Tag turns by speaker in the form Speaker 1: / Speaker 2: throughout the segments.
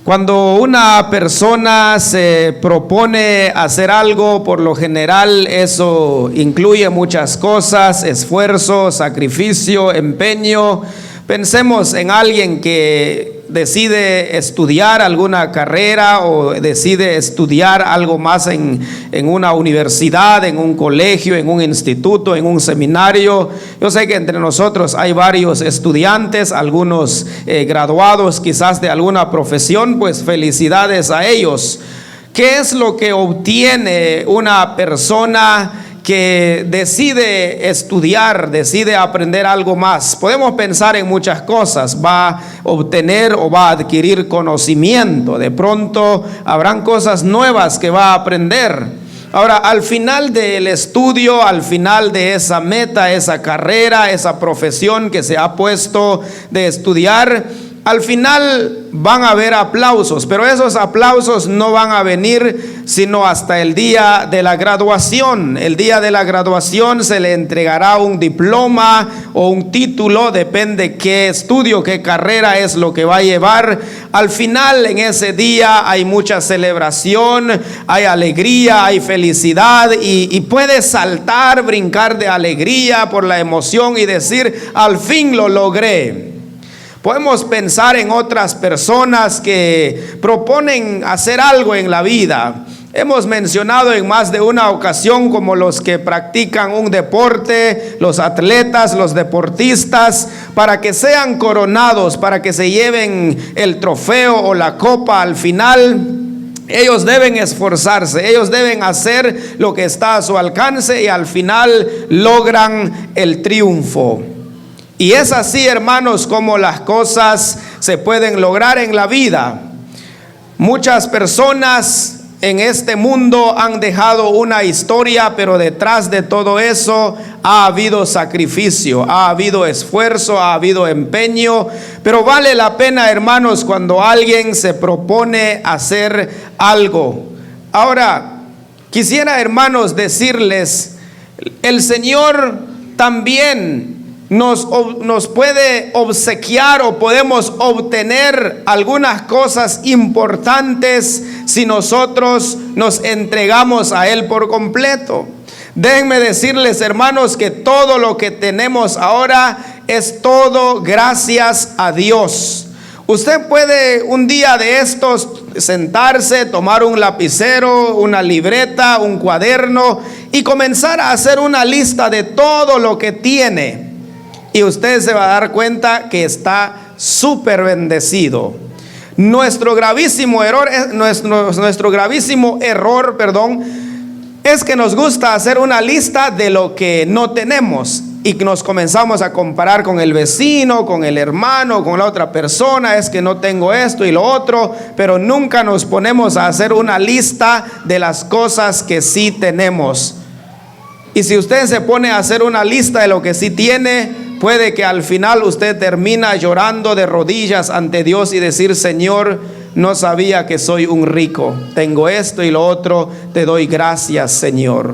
Speaker 1: Cuando una persona se propone hacer algo, por lo general eso incluye muchas cosas: esfuerzo, sacrificio, empeño. Pensemos en alguien que decide estudiar alguna carrera o decide estudiar algo más en una universidad, en un colegio, en un instituto, en un seminario. Yo sé que entre nosotros hay varios estudiantes, algunos graduados quizás de alguna profesión. Pues felicidades a ellos. ¿Qué es lo que obtiene una persona que decide estudiar, decide aprender algo más? Podemos pensar en muchas cosas. Va a obtener o va a adquirir conocimiento. De pronto habrán cosas nuevas que va a aprender. Ahora, al final del estudio, al final de esa meta, esa carrera, esa profesión que se ha puesto de estudiar, al final van a haber aplausos, pero esos aplausos no van a venir sino hasta el día de la graduación. El día de la graduación se le entregará un diploma o un título, depende qué estudio, qué carrera es lo que va a llevar. Al final, en ese día hay mucha celebración, hay alegría, hay felicidad y puedes saltar, brincar de alegría por la emoción y decir: al fin lo logré. Podemos pensar en otras personas que proponen hacer algo en la vida. Hemos mencionado en más de una ocasión como los que practican un deporte, los atletas, los deportistas, para que sean coronados, para que se lleven el trofeo o la copa al final. Ellos deben esforzarse, ellos deben hacer lo que está a su alcance y al final logran el triunfo. Y es así, hermanos, como las cosas se pueden lograr en la vida. Muchas personas en este mundo han dejado una historia, pero detrás de todo eso ha habido sacrificio, ha habido esfuerzo, ha habido empeño. Pero vale la pena, hermanos, cuando alguien se propone hacer algo. Ahora, quisiera, hermanos, decirles, el Señor también nos puede obsequiar o podemos obtener algunas cosas importantes si nosotros nos entregamos a Él por completo. Déjenme decirles, hermanos, que todo lo que tenemos ahora es todo gracias a Dios. Usted puede un día de estos sentarse, tomar un lapicero, una libreta, un cuaderno y comenzar a hacer una lista de todo lo que tiene. Y usted se va a dar cuenta que está súper bendecido. Nuestro gravísimo error es que nos gusta hacer una lista de lo que no tenemos y nos comenzamos a comparar con el vecino, con el hermano, con la otra persona. Es que no tengo esto y lo otro, pero nunca nos ponemos a hacer una lista de las cosas que sí tenemos. Y si usted se pone a hacer una lista de lo que sí tiene, puede que al final usted termina llorando de rodillas ante Dios y decir: Señor, no sabía que soy un rico, tengo esto y lo otro, te doy gracias, Señor.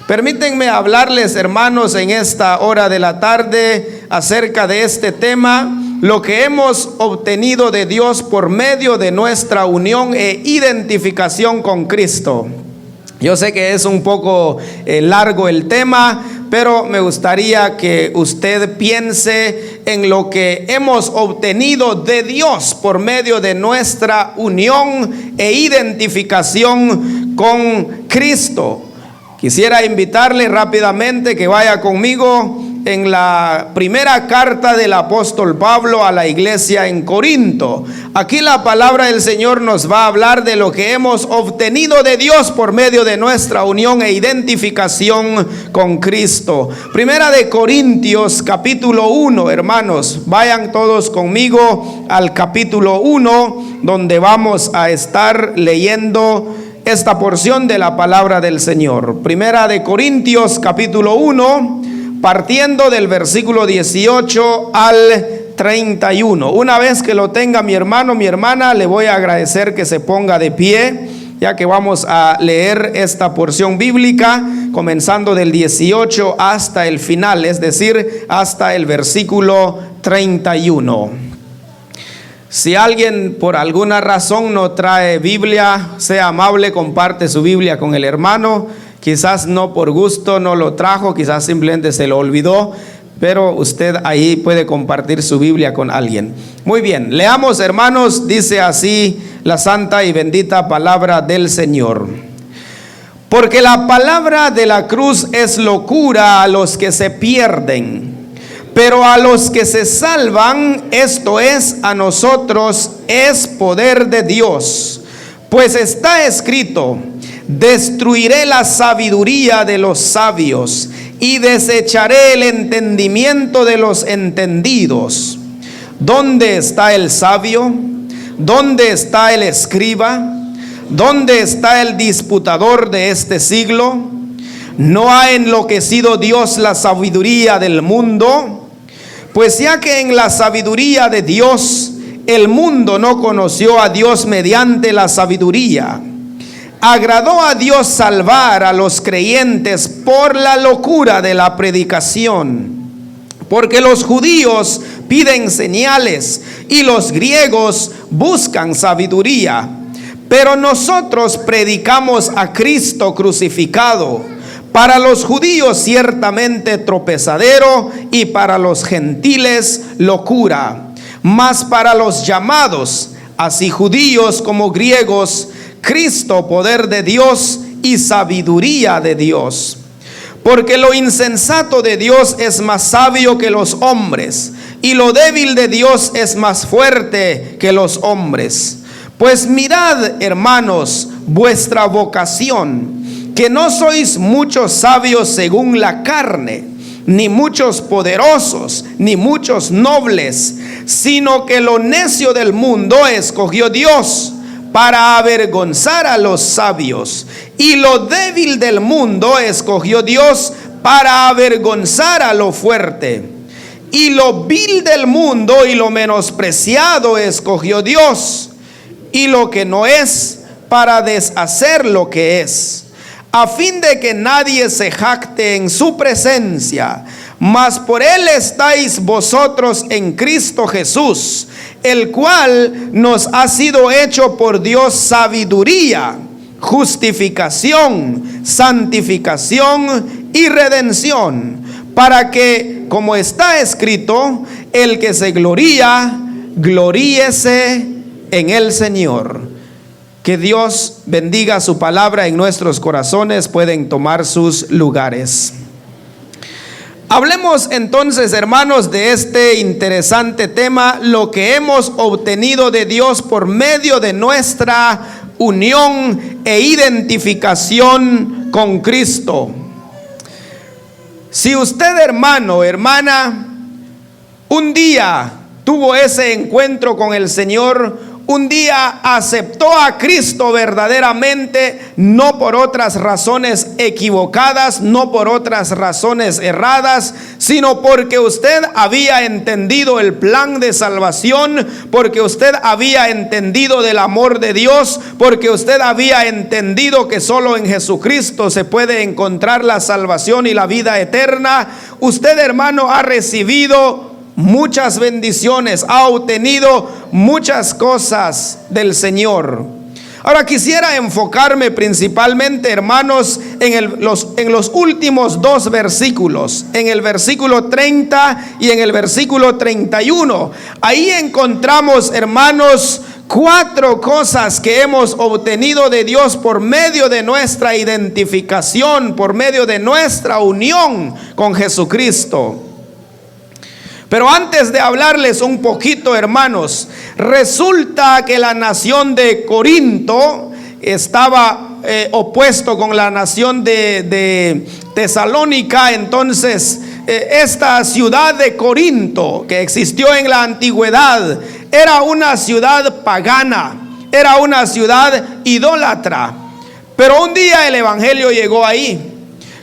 Speaker 1: Permítanme hablarles, hermanos, en esta hora de la tarde acerca de este tema: lo que hemos obtenido de Dios por medio de nuestra unión e identificación con Cristo. Yo sé que es un poco largo el tema, pero me gustaría que usted piense en lo que hemos obtenido de Dios por medio de nuestra unión e identificación con Cristo. Quisiera invitarle rápidamente que vaya conmigo en la primera carta del apóstol Pablo a la iglesia en Corinto. Aquí la palabra del Señor nos va a hablar de lo que hemos obtenido de Dios por medio de nuestra unión e identificación con Cristo. Primera de Corintios capítulo 1, hermanos, vayan todos conmigo al capítulo 1, donde vamos a estar leyendo esta porción de la palabra del Señor. Primera de Corintios capítulo 1, partiendo del versículo 18 al 31. Una vez que lo tenga mi hermano, mi hermana, le voy a agradecer que se ponga de pie, ya que vamos a leer esta porción bíblica comenzando del 18 hasta el final, es decir, hasta el versículo 31. Si alguien por alguna razón no trae Biblia, sea amable, comparte su Biblia con el hermano. Quizás no por gusto no lo trajo, quizás simplemente se lo olvidó, pero usted ahí puede compartir su Biblia con alguien. Muy bien, leamos, hermanos, dice así la santa y bendita palabra del Señor. Porque la palabra de la cruz es locura a los que se pierden, pero a los que se salvan, esto es, a nosotros, es poder de Dios. Pues está escrito: destruiré la sabiduría de los sabios y desecharé el entendimiento de los entendidos. ¿Dónde está el sabio? ¿Dónde está el escriba? ¿Dónde está el disputador de este siglo? ¿No ha enloquecido Dios la sabiduría del mundo? Pues ya que en la sabiduría de Dios el mundo no conoció a Dios mediante la sabiduría, agradó a Dios salvar a los creyentes por la locura de la predicación. Porque los judíos piden señales y los griegos buscan sabiduría, pero nosotros predicamos a Cristo crucificado, para los judíos ciertamente tropezadero y para los gentiles locura, mas para los llamados, así judíos como griegos, Cristo poder de Dios y sabiduría de Dios. Porque lo insensato de Dios es más sabio que los hombres, y lo débil de Dios es más fuerte que los hombres. Pues mirad, hermanos, vuestra vocación, que no sois muchos sabios según la carne, ni muchos poderosos, ni muchos nobles, sino que lo necio del mundo escogió Dios para avergonzar a los sabios, y lo débil del mundo escogió Dios para avergonzar a lo fuerte, y lo vil del mundo y lo menospreciado escogió Dios, y lo que no es para deshacer lo que es, a fin de que nadie se jacte en su presencia. Mas por él estáis vosotros en Cristo Jesús, el cual nos ha sido hecho por Dios sabiduría, justificación, santificación y redención, para que, como está escrito, el que se gloría, gloríese en el Señor. Que Dios bendiga su palabra en nuestros corazones. Pueden tomar sus lugares. Hablemos entonces, hermanos, de este interesante tema: lo que hemos obtenido de Dios por medio de nuestra unión e identificación con Cristo. Si usted, hermano, hermana, un día tuvo ese encuentro con el Señor, un día aceptó a Cristo verdaderamente, no por otras razones equivocadas, no por otras razones erradas, sino porque usted había entendido el plan de salvación, porque usted había entendido del amor de Dios, porque usted había entendido que solo en Jesucristo se puede encontrar la salvación y la vida eterna. Usted, hermano, ha recibido muchas bendiciones, ha obtenido muchas cosas del Señor. Ahora quisiera enfocarme principalmente, hermanos, en los últimos dos versículos, en el versículo 30 y en el versículo 31. Ahí encontramos, hermanos, 4 cosas que hemos obtenido de Dios por medio de nuestra identificación, por medio de nuestra unión con Jesucristo. Pero antes de hablarles un poquito, hermanos, resulta que la nación de Corinto estaba opuesto con la nación de Tesalónica. Entonces, esta ciudad de Corinto, que existió en la antigüedad, era una ciudad pagana, era una ciudad idólatra. Pero un día el evangelio llegó ahí.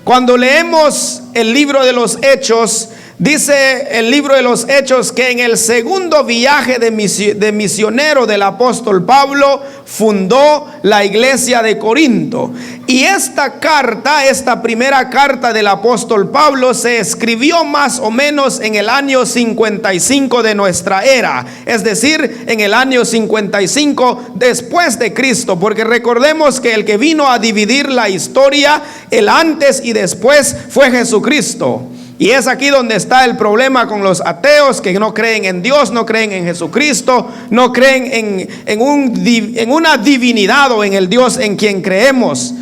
Speaker 1: Cuando leemos el libro de los Hechos, Dice el libro de los Hechos que en el segundo viaje de misionero del apóstol Pablo fundó la iglesia de Corinto. Y esta carta, esta primera carta del apóstol Pablo, se escribió más o menos en el año 55 de nuestra era, es decir, en el año 55 después de Cristo, porque recordemos que el que vino a dividir la historia, el antes y después, fue Jesucristo. Y es aquí donde está el problema con los ateos que no creen en Dios, no creen en Jesucristo, no creen en una divinidad o en el Dios en quien creemos.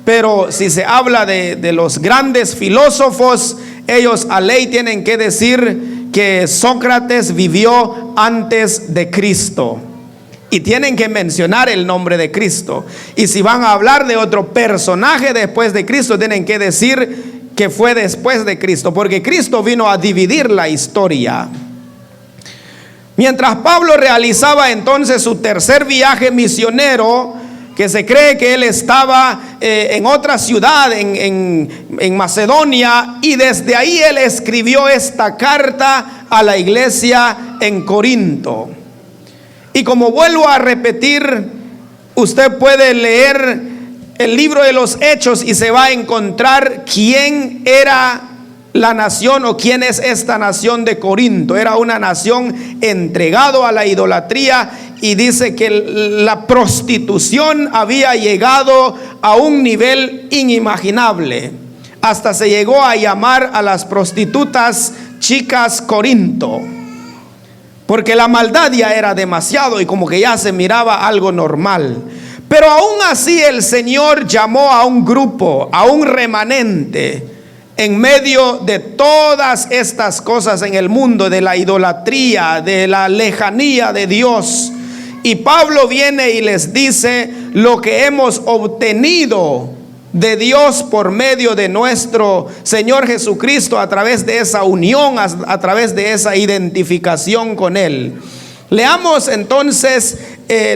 Speaker 1: Pero si se habla de los grandes filósofos, ellos a ley tienen que decir que Sócrates vivió antes de Cristo. Y tienen que mencionar el nombre de Cristo. Y si van a hablar de otro personaje después de Cristo, tienen que decir que fue después de Cristo, porque Cristo vino a dividir la historia. Mientras Pablo realizaba entonces su tercer viaje misionero, que se cree que él estaba en otra ciudad, en Macedonia, y desde ahí él escribió esta carta a la iglesia en Corinto. Y como vuelvo a repetir, usted puede leer el libro de los Hechos y se va a encontrar quién era la nación o quién es esta nación de Corinto. Era una nación entregado a la idolatría, y dice que la prostitución había llegado a un nivel inimaginable. Hasta se llegó a llamar a las prostitutas chicas Corinto, porque la maldad ya era demasiado y como que ya se miraba algo normal. Pero aún así el Señor llamó a un grupo, a un remanente, en medio de todas estas cosas en el mundo, de la idolatría, de la lejanía de Dios. Y Pablo viene y les dice lo que hemos obtenido de Dios por medio de nuestro Señor Jesucristo, a través de esa unión, a través de esa identificación con Él. Leamos entonces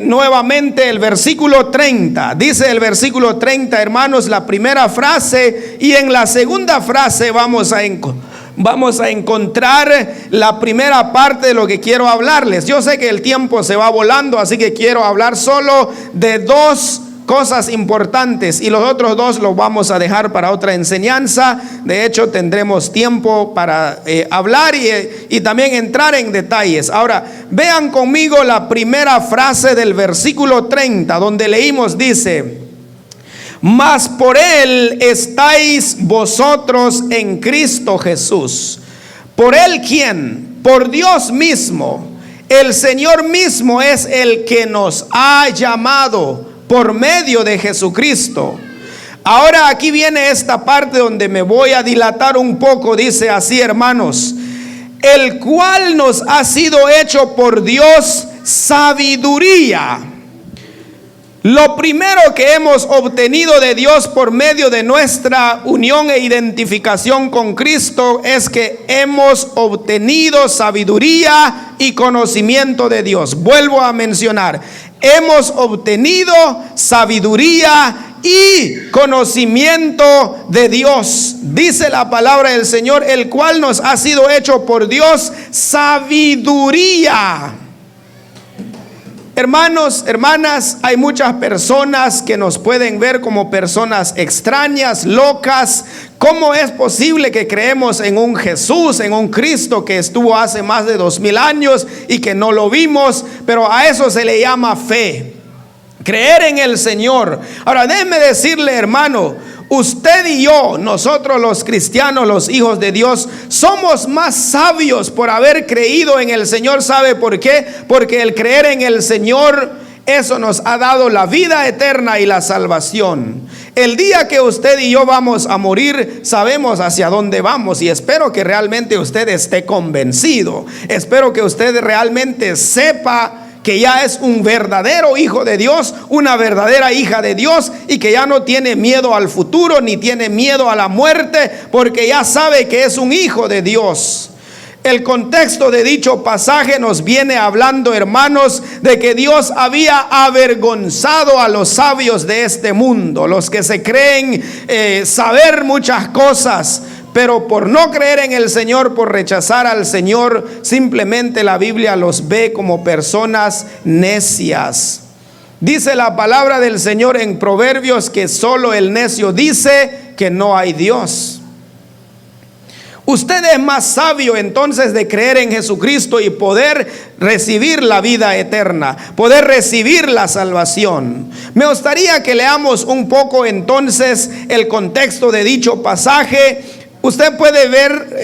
Speaker 1: nuevamente el versículo 30. Dice el versículo 30, hermanos, la primera frase, y en la segunda frase vamos a encontrar la primera parte de lo que quiero hablarles. Yo sé que el tiempo se va volando, así que quiero hablar solo de dos cosas importantes, y los otros dos los vamos a dejar para otra enseñanza. De hecho, tendremos tiempo para hablar y también entrar en detalles. Ahora, vean conmigo la primera frase del versículo 30, donde leímos, dice: mas por Él estáis vosotros en Cristo Jesús. ¿Por Él quién? Por Dios mismo. El Señor mismo es el que nos ha llamado por medio de Jesucristo. Ahora aquí viene esta parte donde me voy a dilatar un poco. Dice así, hermanos: el cual nos ha sido hecho por Dios sabiduría. Lo primero que hemos obtenido de Dios por medio de nuestra unión e identificación con Cristo es que hemos obtenido sabiduría y conocimiento de Dios. Vuelvo a mencionar: hemos obtenido sabiduría y conocimiento de Dios. Dice la palabra del Señor: el cual nos ha sido hecho por Dios sabiduría. Hermanos, hermanas, hay muchas personas que nos pueden ver como personas extrañas, locas. ¿Cómo es posible que creemos en un Jesús, en un Cristo que estuvo hace más de 2000 años y que no lo vimos? Pero a eso se le llama fe, creer en el Señor. Ahora, déjeme decirle, hermano, usted y yo, nosotros los cristianos, los hijos de Dios, somos más sabios por haber creído en el Señor. ¿Sabe por qué? Porque el creer en el Señor, eso nos ha dado la vida eterna y la salvación. El día que usted y yo vamos a morir, sabemos hacia dónde vamos, y espero que realmente usted esté convencido. Espero que usted realmente sepa que ya es un verdadero hijo de Dios, una verdadera hija de Dios, y que ya no tiene miedo al futuro ni tiene miedo a la muerte, porque ya sabe que es un hijo de Dios. El contexto de dicho pasaje nos viene hablando, hermanos, de que Dios había avergonzado a los sabios de este mundo, los que se creen saber muchas cosas. pero por no creer en el Señor, por rechazar al Señor, simplemente la Biblia los ve como personas necias. Dice la palabra del Señor en Proverbios que solo el necio dice que no hay Dios. Usted es más sabio entonces de creer en Jesucristo y poder recibir la vida eterna, poder recibir la salvación. Me gustaría que leamos un poco entonces el contexto de dicho pasaje. Usted puede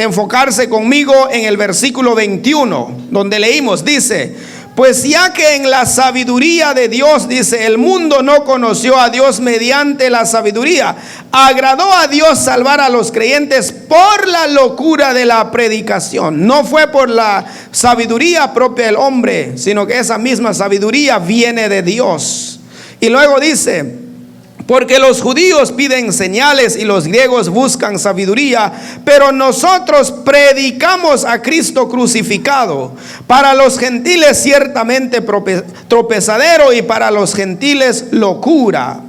Speaker 1: enfocarse conmigo en el versículo 21, donde leímos, dice: pues ya que en la sabiduría de Dios, dice, el mundo no conoció a Dios mediante la sabiduría, agradó a Dios salvar a los creyentes por la locura de la predicación. No fue por la sabiduría propia del hombre, sino que esa misma sabiduría viene de Dios. Y luego dice: porque los judíos piden señales y los griegos buscan sabiduría, pero nosotros predicamos a Cristo crucificado, para los gentiles ciertamente tropezadero y para los gentiles locura.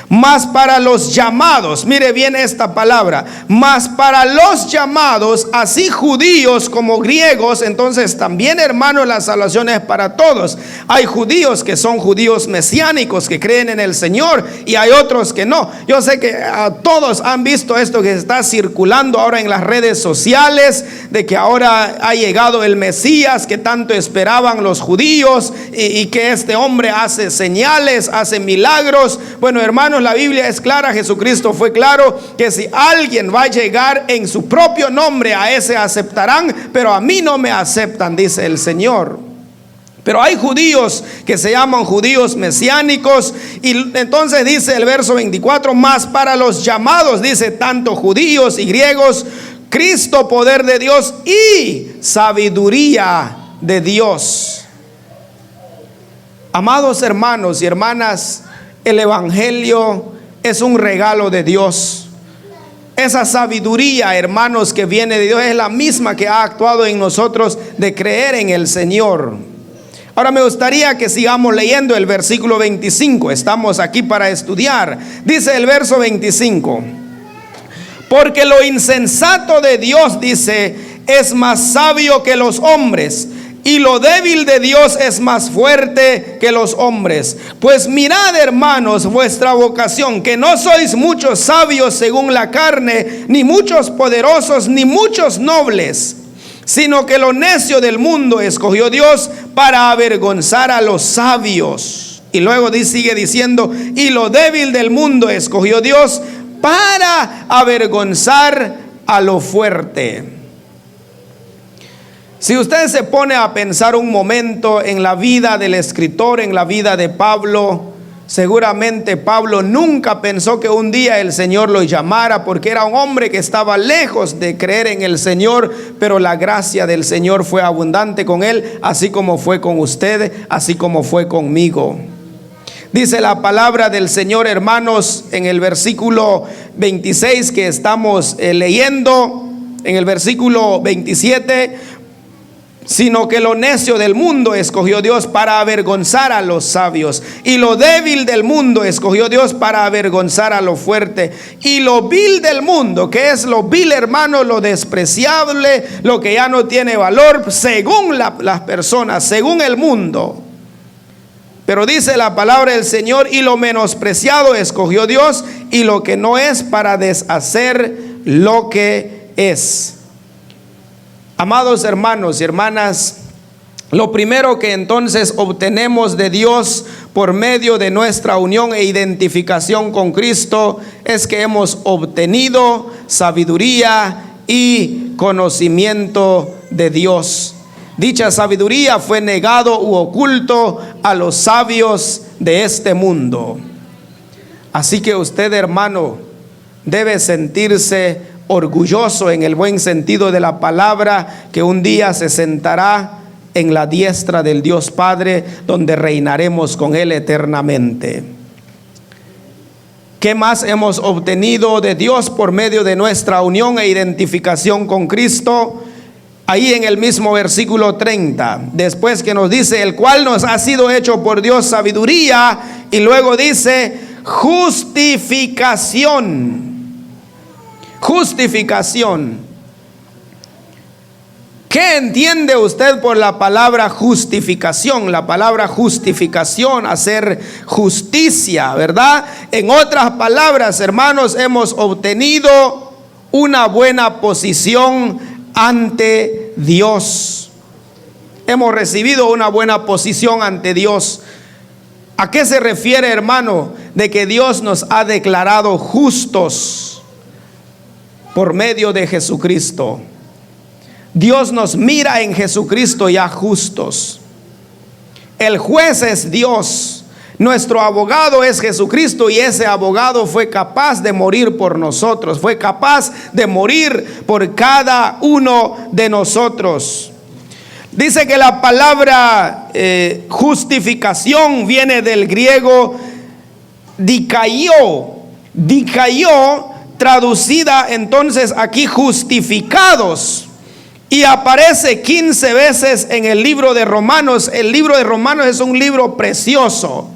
Speaker 1: Mas para los llamados, mire bien esta palabra, mas para los llamados, así judíos como griegos, entonces también, hermanos, la salvación es para todos. Hay judíos que son judíos mesiánicos, que creen en el Señor, y hay otros que no. Yo sé que todos han visto esto que está circulando ahora en las redes sociales, de que ahora ha llegado el Mesías que tanto esperaban los judíos, y que este hombre hace señales, hace milagros. Bueno, hermanos, la Biblia es clara, Jesucristo fue claro, que si alguien va a llegar en su propio nombre, a ese aceptarán, pero a mí no me aceptan, dice el Señor. Pero hay judíos que se llaman judíos mesiánicos, y entonces dice el verso 24, más para los llamados, dice, tanto judíos y griegos, Cristo poder de Dios y sabiduría de Dios. Amados hermanos y hermanas, el evangelio es un regalo de Dios. Esa sabiduría, hermanos, que viene de Dios es la misma que ha actuado en nosotros de creer en el Señor. Ahora me gustaría que sigamos leyendo el versículo 25. Estamos aquí para estudiar. Dice el verso 25: porque lo insensato de Dios, dice, es más sabio que los hombres, y lo débil de Dios es más fuerte que los hombres. Pues mirad, hermanos, vuestra vocación, que no sois muchos sabios según la carne, ni muchos poderosos, ni muchos nobles, sino que lo necio del mundo escogió Dios para avergonzar a los sabios. Y luego sigue diciendo: y lo débil del mundo escogió Dios para avergonzar a lo fuerte. Si usted se pone a pensar un momento en la vida del escritor, en la vida de Pablo, seguramente Pablo nunca pensó que un día el Señor lo llamara, porque era un hombre que estaba lejos de creer en el Señor, pero la gracia del Señor fue abundante con él, así como fue con usted, así como fue conmigo. Dice la palabra del Señor, hermanos, en el versículo 26 que estamos leyendo, en el versículo 27, sino que lo necio del mundo escogió Dios para avergonzar a los sabios, y lo débil del mundo escogió Dios para avergonzar a lo fuerte, y lo vil del mundo. ¿Qué es lo vil, hermano? Lo despreciable, lo que ya no tiene valor según las personas, según el mundo. Pero dice la palabra del Señor: y lo menospreciado escogió Dios, y lo que no es, para deshacer lo que es. Amados hermanos y hermanas, lo primero que entonces obtenemos de Dios por medio de nuestra unión e identificación con Cristo es que hemos obtenido sabiduría y conocimiento de Dios. Dicha sabiduría fue negado u oculto a los sabios de este mundo. Así que usted, hermano, debe sentirse orgulloso, en el buen sentido de la palabra, que un día se sentará en la diestra del Dios Padre, donde reinaremos con Él eternamente. ¿Qué más hemos obtenido de Dios por medio de nuestra unión e identificación con Cristo? Ahí en el mismo versículo 30, después que nos dice: el cual nos ha sido hecho por Dios sabiduría, y luego dice: justificación. Justificación. ¿Qué entiende usted por la palabra justificación? La palabra justificación, hacer justicia, ¿verdad? En otras palabras, hermanos, hemos obtenido una buena posición ante Dios. Hemos recibido una buena posición ante Dios. ¿A qué se refiere, hermano? De que Dios nos ha declarado justos por medio de Jesucristo. Dios nos mira en Jesucristo ya justos. El juez es Dios. Nuestro abogado es Jesucristo, y ese abogado fue capaz de morir por nosotros. Fue capaz de morir por cada uno de nosotros. Dice que la palabra justificación viene del griego dikaiō. Dikaiō, traducida entonces aquí justificados. Y aparece 15 veces en el libro de Romanos. El libro de Romanos es un libro precioso.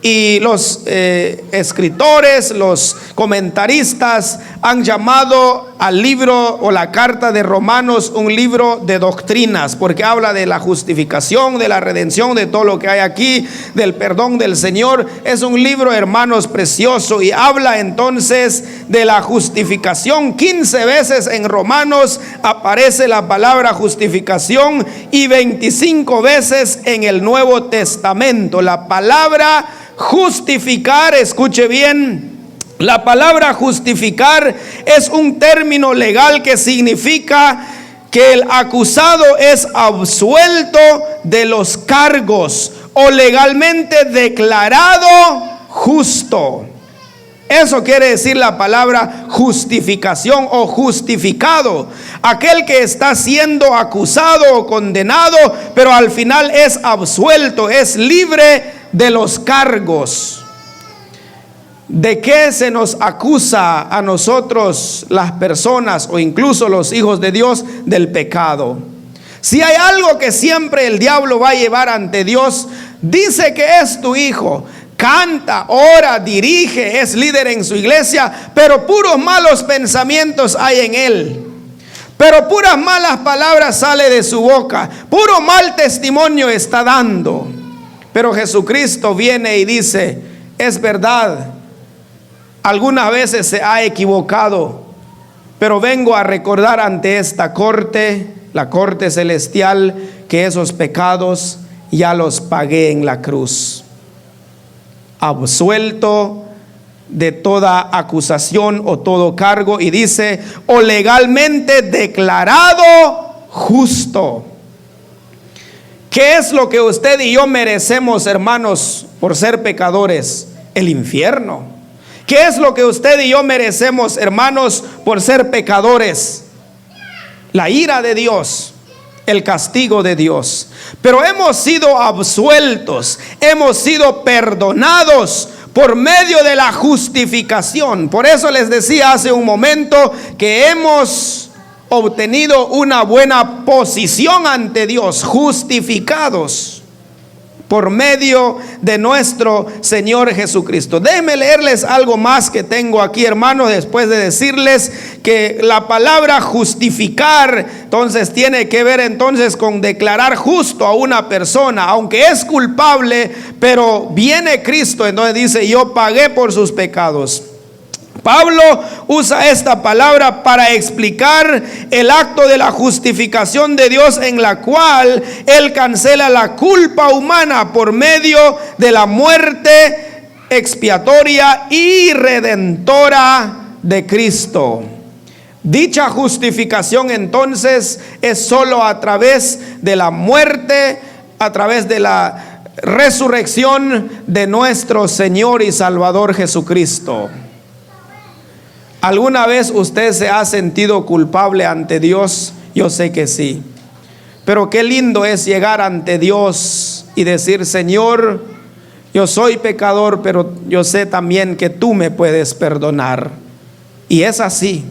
Speaker 1: Y los escritores, los comentaristas han llamado al libro o la carta de Romanos un libro de doctrinas, porque habla de la justificación, de la redención, de todo lo que hay aquí, del perdón del Señor. Es un libro, hermanos, precioso, y habla entonces de la justificación. 15 veces en Romanos aparece la palabra justificación, y 25 veces en el Nuevo Testamento. La palabra justificar, escuche bien, la palabra justificar es un término legal que significa que el acusado es absuelto de los cargos o legalmente declarado justo. Eso quiere decir la palabra justificación o justificado. Aquel que está siendo acusado o condenado, pero al final es absuelto, es libre de los cargos. ¿De qué se nos acusa a nosotros, las personas o incluso los hijos de Dios? Del pecado. Si hay algo que siempre el diablo va a llevar ante Dios, dice que es tu hijo, canta, ora, dirige, es líder en su iglesia, pero puros malos pensamientos hay en él. Pero puras malas palabras sale de su boca, puro mal testimonio está dando. Pero Jesucristo viene y dice: es verdad, algunas veces se ha equivocado, pero vengo a recordar ante esta corte, la corte celestial, que esos pecados ya los pagué en la cruz. Absuelto de toda acusación o todo cargo, y dice: o legalmente declarado justo. ¿Qué es lo que usted y yo merecemos, hermanos, por ser pecadores? El infierno. ¿Qué es lo que usted y yo merecemos, hermanos, por ser pecadores? La ira de Dios, el castigo de Dios. Pero hemos sido absueltos, hemos sido perdonados por medio de la justificación. Por eso les decía hace un momento que hemos obtenido una buena posición ante Dios, justificados por medio de nuestro Señor Jesucristo. Déjenme leerles algo más que tengo aquí, hermanos, después de decirles que la palabra justificar entonces tiene que ver entonces con declarar justo a una persona, aunque es culpable, pero viene Cristo, entonces dice: yo pagué por sus pecados. Pablo usa esta palabra para explicar el acto de la justificación de Dios, en la cual Él cancela la culpa humana por medio de la muerte expiatoria y redentora de Cristo. Dicha justificación entonces es solo a través de la muerte, a través de la resurrección de nuestro Señor y Salvador Jesucristo. ¿Alguna vez usted se ha sentido culpable ante Dios? Yo sé que sí. Pero qué lindo es llegar ante Dios y decir: Señor, yo soy pecador, pero yo sé también que tú me puedes perdonar. Y es así.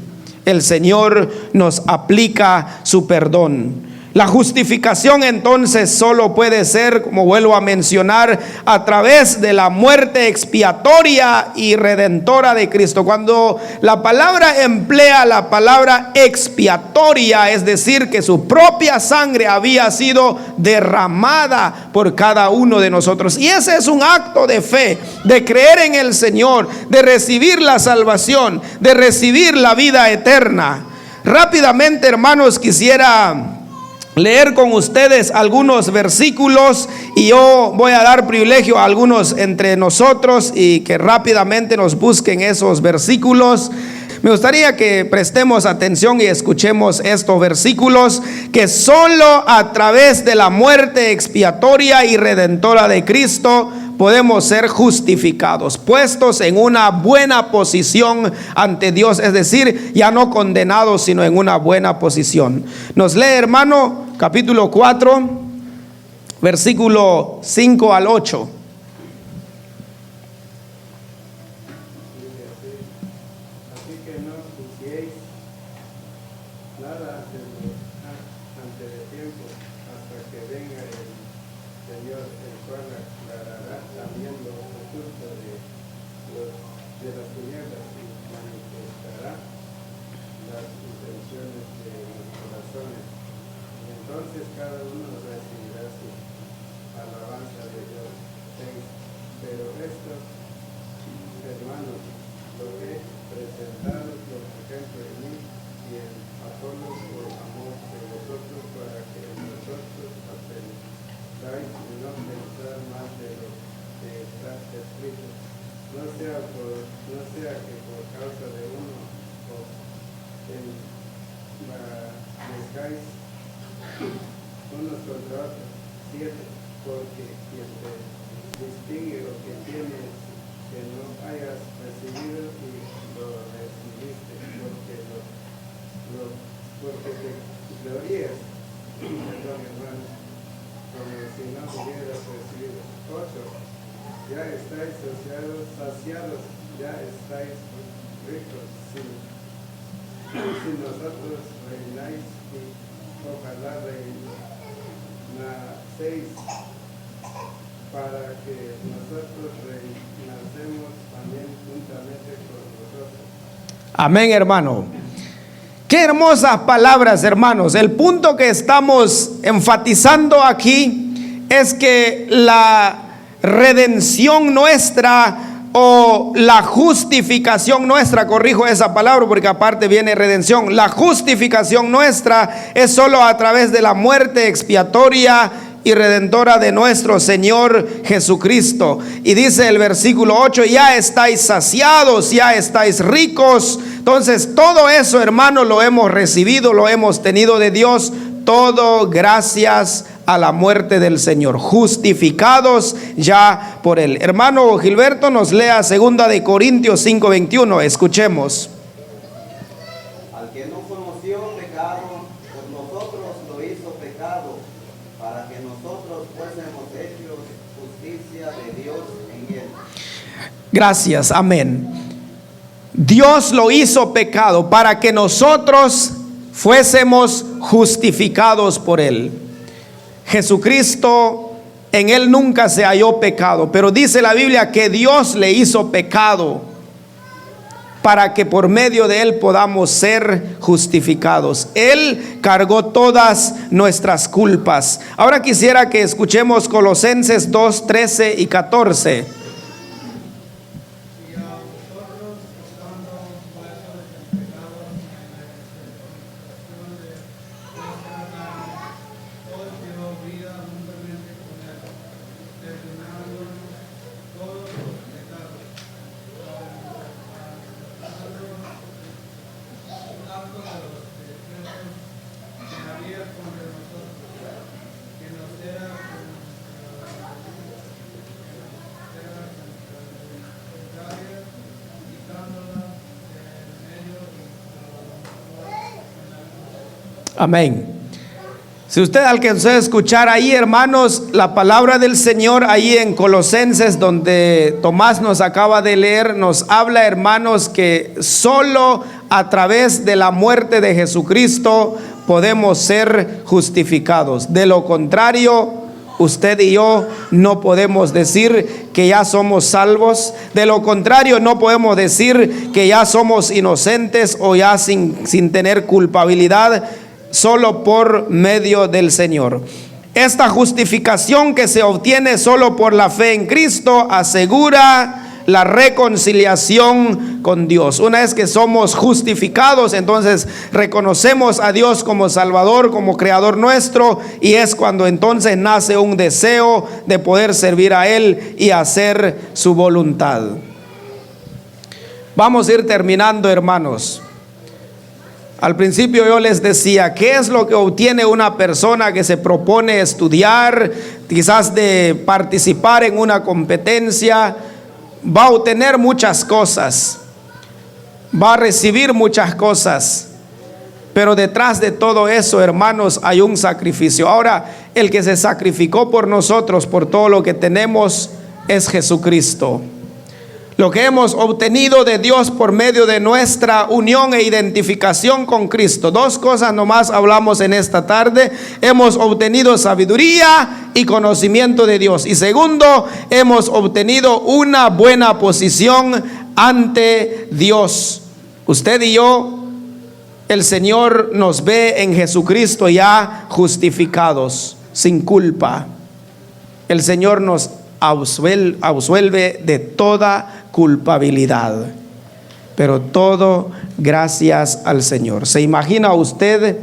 Speaker 1: El Señor nos aplica su perdón. La justificación entonces solo puede ser, como vuelvo a mencionar, a través de la muerte expiatoria y redentora de Cristo. Cuando la palabra emplea la palabra expiatoria, es decir, que su propia sangre había sido derramada por cada uno de nosotros. Y ese es un acto de fe, de creer en el Señor, de recibir la salvación, de recibir la vida eterna. Rápidamente, hermanos, quisiera leer con ustedes algunos versículos y yo voy a dar privilegio a algunos entre nosotros y que rápidamente nos busquen esos versículos. Me gustaría que prestemos atención y escuchemos estos versículos, que solo a través de la muerte expiatoria y redentora de Cristo podemos ser justificados, puestos en una buena posición ante Dios, es decir, ya no condenados, sino en una buena posición. Nos lee, hermano, capítulo 4, versículo 5 al 8.
Speaker 2: Ya estáis saciados, ya estáis ricos. Si nosotros reináis, y ojalá reináis, para que nosotros reinacemos también juntamente con vosotros.
Speaker 1: Amén, hermano. Qué hermosas palabras, hermanos. El punto que estamos enfatizando aquí es que la redención nuestra o la justificación nuestra, corrijo esa palabra porque aparte viene redención, la justificación nuestra es solo a través de la muerte expiatoria y redentora de nuestro Señor Jesucristo. Y dice el versículo 8, ya estáis saciados, ya estáis ricos. Entonces todo eso, hermano, lo hemos recibido, lo hemos tenido de Dios, todo gracias a la muerte del Señor, justificados ya por Él. Hermano Gilberto, nos lea 2 Corintios 5:21, escuchemos.
Speaker 3: Al que no conoció pecado, por nosotros lo hizo pecado, para que nosotros fuésemos hechos justicia de Dios en Él.
Speaker 1: Gracias, amén. Dios lo hizo pecado para que nosotros fuésemos justificados por Él. Jesucristo, en Él nunca se halló pecado, pero dice la Biblia que Dios le hizo pecado para que por medio de Él podamos ser justificados. Él cargó todas nuestras culpas. Ahora quisiera que escuchemos Colosenses 2, 13 y 14. Amén. Si usted alcanzó a escuchar ahí, hermanos, la palabra del Señor ahí en Colosenses, donde Tomás nos acaba de leer, nos habla, hermanos, que solo a través de la muerte de Jesucristo podemos ser justificados. De lo contrario, usted y yo no podemos decir que ya somos salvos. De lo contrario, no podemos decir que ya somos inocentes o ya sin tener culpabilidad, solo por medio del Señor. Esta justificación que se obtiene solo por la fe en Cristo asegura la reconciliación con Dios. Una vez que somos justificados, entonces reconocemos a Dios como Salvador, como Creador nuestro, y es cuando entonces nace un deseo de poder servir a Él y hacer su voluntad. Vamos a ir terminando, hermanos. Al principio yo les decía, ¿qué es lo que obtiene una persona que se propone estudiar, quizás de participar en una competencia? Va a obtener muchas cosas, va a recibir muchas cosas, pero detrás de todo eso, hermanos, hay un sacrificio. Ahora, el que se sacrificó por nosotros, por todo lo que tenemos, es Jesucristo. Lo que hemos obtenido de Dios por medio de nuestra unión e identificación con Cristo. Dos cosas nomás hablamos en esta tarde. Hemos obtenido sabiduría y conocimiento de Dios. Y segundo, hemos obtenido una buena posición ante Dios. Usted y yo, el Señor nos ve en Jesucristo ya justificados, sin culpa. El Señor nos absuelve de toda culpabilidad, pero todo gracias al Señor. ¿Se imagina usted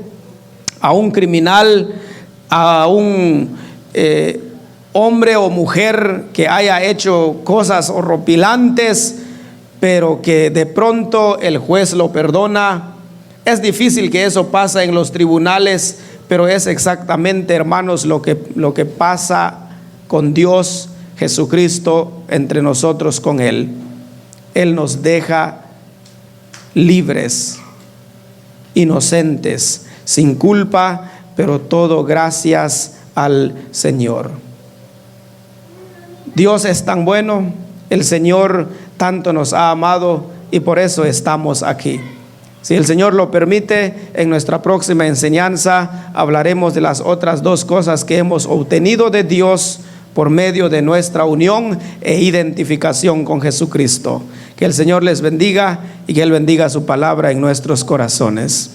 Speaker 1: a un criminal, a un hombre o mujer que haya hecho cosas horripilantes, pero que de pronto el juez lo perdona? Es difícil que eso pase en los tribunales, pero es exactamente, hermanos, lo que pasa con Dios Jesucristo, entre nosotros con Él. Él nos deja libres, inocentes, sin culpa, pero todo gracias al Señor. Dios es tan bueno, el Señor tanto nos ha amado, y por eso estamos aquí. Si el Señor lo permite, en nuestra próxima enseñanza hablaremos de las otras dos cosas que hemos obtenido de Dios por medio de nuestra unión e identificación con Jesucristo. Que el Señor les bendiga y que Él bendiga su palabra en nuestros corazones.